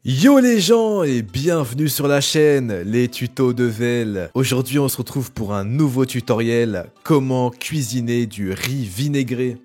Yo les gens et bienvenue sur la chaîne Les Tutos de Vel. Aujourd'hui on se retrouve pour un nouveau tutoriel, comment cuisiner du riz vinaigré.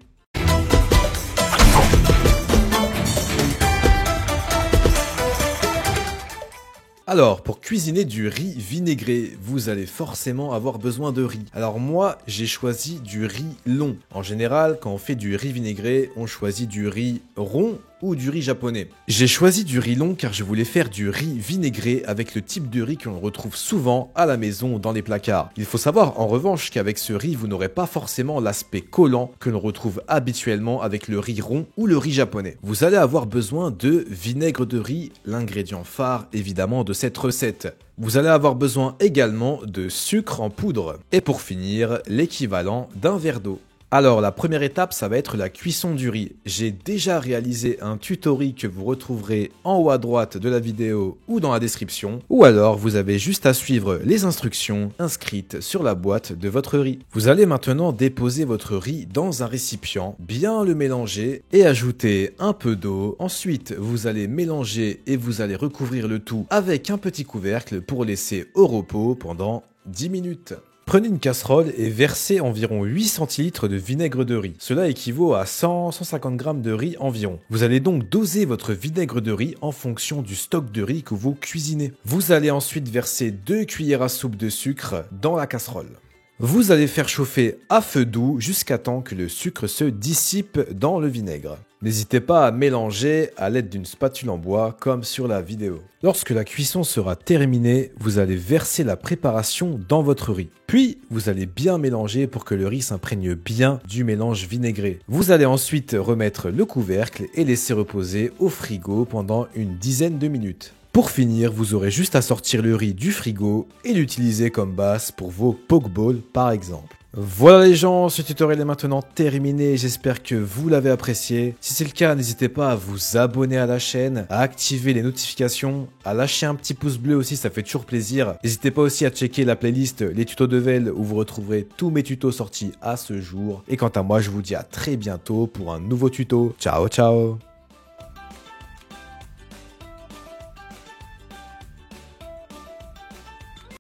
Alors, pour cuisiner du riz vinaigré, vous allez forcément avoir besoin de riz. Alors moi, j'ai choisi du riz long. En général, quand on fait du riz vinaigré, on choisit du riz rond ou du riz japonais. J'ai choisi du riz long car je voulais faire du riz vinaigré avec le type de riz que l'on retrouve souvent à la maison ou dans les placards. Il faut savoir en revanche qu'avec ce riz, vous n'aurez pas forcément l'aspect collant que l'on retrouve habituellement avec le riz rond ou le riz japonais. Vous allez avoir besoin de vinaigre de riz, l'ingrédient phare évidemment de cette recette. Vous allez avoir besoin également de sucre en poudre. Et pour finir, l'équivalent d'un verre d'eau. Alors la première étape, ça va être la cuisson du riz. J'ai déjà réalisé un tutoriel que vous retrouverez en haut à droite de la vidéo ou dans la description. Ou alors vous avez juste à suivre les instructions inscrites sur la boîte de votre riz. Vous allez maintenant déposer votre riz dans un récipient, bien le mélanger et ajouter un peu d'eau. Ensuite vous allez mélanger et vous allez recouvrir le tout avec un petit couvercle pour laisser au repos pendant 10 minutes. Prenez une casserole et versez environ 8 centilitres de vinaigre de riz. Cela équivaut à 100-150 g de riz environ. Vous allez donc doser votre vinaigre de riz en fonction du stock de riz que vous cuisinez. Vous allez ensuite verser 2 cuillères à soupe de sucre dans la casserole. Vous allez faire chauffer à feu doux jusqu'à temps que le sucre se dissipe dans le vinaigre. N'hésitez pas à mélanger à l'aide d'une spatule en bois comme sur la vidéo. Lorsque la cuisson sera terminée, vous allez verser la préparation dans votre riz. Puis, vous allez bien mélanger pour que le riz s'imprègne bien du mélange vinaigré. Vous allez ensuite remettre le couvercle et laisser reposer au frigo pendant une dizaine de minutes. Pour finir, vous aurez juste à sortir le riz du frigo et l'utiliser comme base pour vos pokeballs par exemple. Voilà les gens, ce tutoriel est maintenant terminé, j'espère que vous l'avez apprécié. Si c'est le cas, n'hésitez pas à vous abonner à la chaîne, à activer les notifications, à lâcher un petit pouce bleu aussi, ça fait toujours plaisir. N'hésitez pas aussi à checker la playlist Les Tutos de Vel où vous retrouverez tous mes tutos sortis à ce jour. Et quant à moi, je vous dis à très bientôt pour un nouveau tuto. Ciao ciao.